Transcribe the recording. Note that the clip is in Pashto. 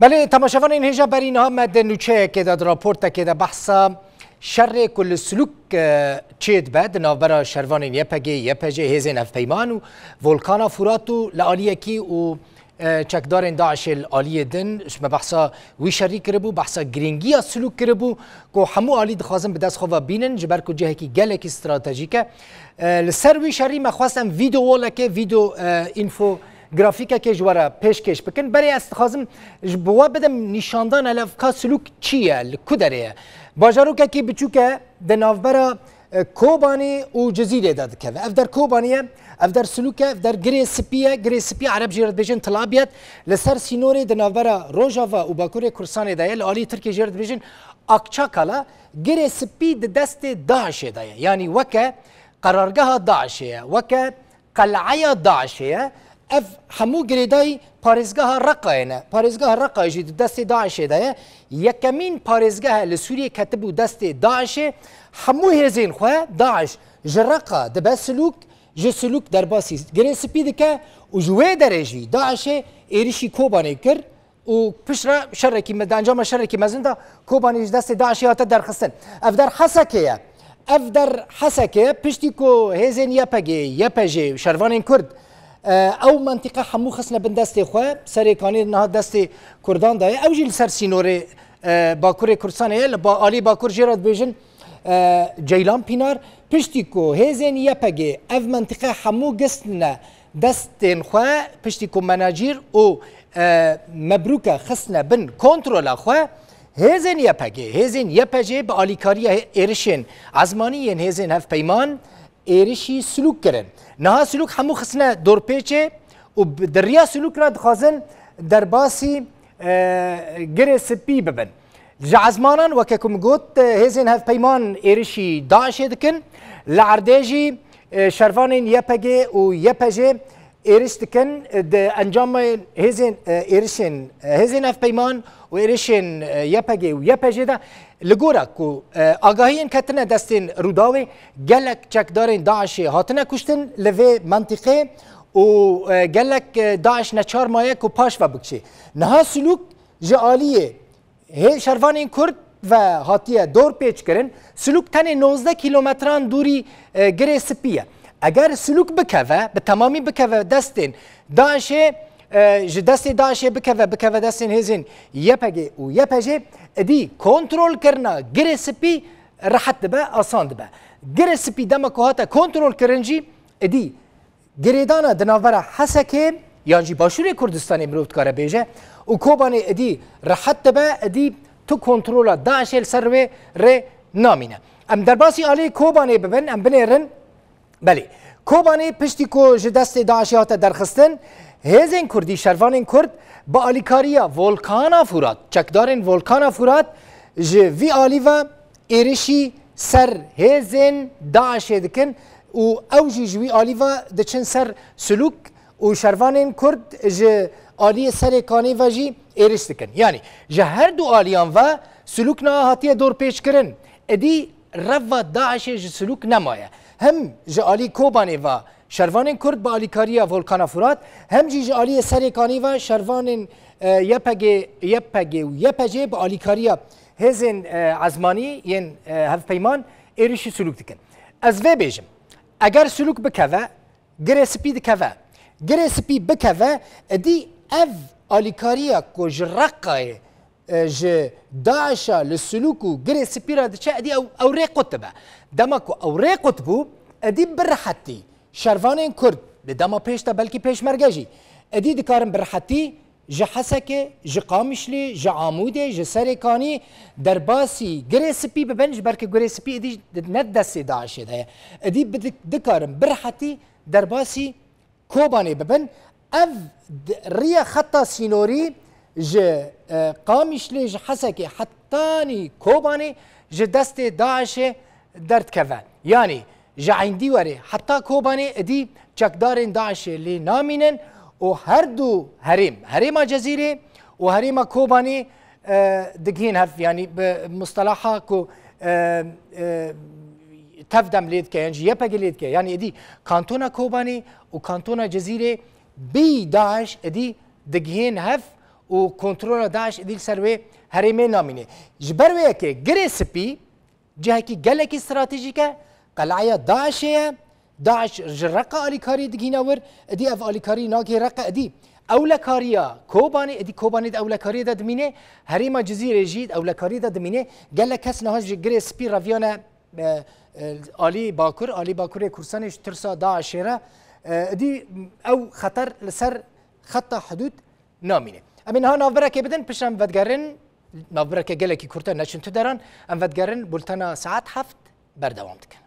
بله تماشاوان این هجا برین ها مد نوچه که داد راپورت که دا بحثا شر کل سلوک چید بد نوبرا شروان یپجه هزین اف پیمان و ولکانا فراتو لعالیه کی و چکدار داعش العالیه دن شما بحثا وی شری کربو بحثا گرینگی سلوک کربو کو همو عالی دخوازم به دست خواه بینن جبر کو جهه کی گلک استراتژیکه لسر وی شری مخواستم ویدیو ولکه ویدیو اینفو گرافیکه که جوارا پیشکش بکن برای استخازم بوا بدم نشاندان الافکار سلوک چیه کدره باجارو که بچوکه دنافبرا کوبانی و جزیره داد که افدر کوبانیه افدر سلوکه افدر گری سپی عرب جیرد بیجن طلابیت لسر سینوری دنافبرا روجاوا و باکور کرسان دایه لالی ترکی جیرد بیجن اکچاکالا گری سپی دست داعش دایه یعنی وکه قرارگاه داعشه وکه قلعه داعشه اف همو گریدای پارزگاه رقاینا پارزگاه رقای جد دست داعش ده یکمین پارزگاه لسوریه کتبو دست داعش همو هزین خو داعش جرقه ده سلوک سلوک در باسی گری سپید که و جوه درجی داعش ایریشی کوبانی کر و پشرا شرکی انجام شرکی مزنده کوبانی دست داعش هات در خستن افدر حسکه افدر حسکه پشتی کو هزین یپجه شروان کرد او منطقه همو خصنا بن دست خو سرکانی نه دست کردان دای او جیل سر سینور باکور کردستان با علی باکور جرات بیژن جیلان پینار پشتی کو هزین یپگه او منطقه همو گستنا دست خو پشتی کو مناجیر او مبروکه خصنا بن کنترل خو هزین یپگه با علی کاری ایرشن عزمانی هزین هف پیمان ایرشی سلوک کرن نه سلوک همو خصنا دور پیچه و دریا سلوک را دخوازن در باسی گره سپی ببن جعزمانان وککم گوت هزین هف پیمان ایرشی داعش دکن لعردیجی شروانین یپگه و یپجه ایرش دکن انجام هزین ایرشن هزین هف پیمان و ایرشن یپگه و یپجه ده لگورا کو آگاهی کتنه دستین روداوی گلک چکدارین داعش هاتنه کشتن لوی منطقه و گلک داعش نچار مایه کو پاش و بکشه نها سلوک جعالیه شروانین کرد و هاتیه دور پیچ کرن سلوک تنه 19 کیلومتران دوری گره سپیه اگر سلوک بکوه به تمامی بکوه دستین داعش دست داعش بکوه دستین هزین یپگه و یپجه دی کنترل کرنا گره سپی راحت به آسان به گره سپی دما که هاتا کنترل کرنجی دی گریدانا دناورا حسکه یعنی باشور کردستان امروت کاره بیجه و کوبانی دی راحت به دی تو کنترل داعش سر ر نامینه ام در باسی علی کوبانی ببن ام بنیرن بله کوبانی پشتی کو دست داعش هاتا درخستن هزین کردی شروانین کرد با آلیکاریا ولکانا فرات چکدارین ولکانا فرات وی آلی و ایرشی سر هزین داعش دکن و اوجی جوی آلی و دچن سر سلوک و شروانین کرد آلی سر کانی و جی ایرش دکن یعنی هر دو آلیان و سلوک نا هاتیه دور پیش کرن ادی روا داعش سلوک نمایه هم آلی کوبانی و شروان کرد با آلیکاریا ولکانا فرات هم جی آلی سرکانی و شروان یپگه و یپجه با آلیکاریا هزین عزمانی ین هف پیمان ایرشی سلوک دکن از وی بیجم اگر سلوک بکوه گره سپی دکوه گره سپی بکوه دی اف آلیکاریا کو جرقای داعشا لسلوک و گره سپی را دچه دی او ری قطبه دما کو او ری قطبو دی برحتی شروانین کرد لدما پیش تا بلکی پیش مرگجی ادی دکارم برحتی جه حسکه جه قامشلی جه عاموده جه سرکانی در باسی گره سپی ببنج برکه گره سپی ادی ند دست داعشه ده ادی دکارم برحتی در باسی کوبانی ببن اف ریا خطا سینوری جه قامشلی جه حسکه حتانی کوبانی جه دست داعشه درد کوه یعنی جعیندی وره حتی کوبانی ادی چکدارین داعش لی نامینن و هر دو هریم جزیره و هریم کوبانی دگین هف یعنی به مصطلحا کو تفدم لید که یعنی یپگ لید که یعنی ادی کانتونا کوبانی و کانتونا جزیره بی داعش ادی دگین هف و کنترل داعش ادیل سروی هرمه نامینه جبر وی که گری سپی جهه کی گله کی استراتژیکه قلعه داعشه داعش جرقه آلیکاری دگیناور ادی اف آلیکاری ناگی رقه ادی اولکاریا کوبانی ادی کوبانی اولکاری داد مینه هریما جزیره جید اولکاری داد مینه گله کس نهاج گری سپی راویانا آلی باکور کورسانش ترسا داعشره ادی او خطر لسر خط حدود نامینه امین ها نافبره که بدن پشم ودگرن نافبره که گله کی کورتا نشون تو دران ام ودگرن بولتنا ساعت 7 بردوام دکن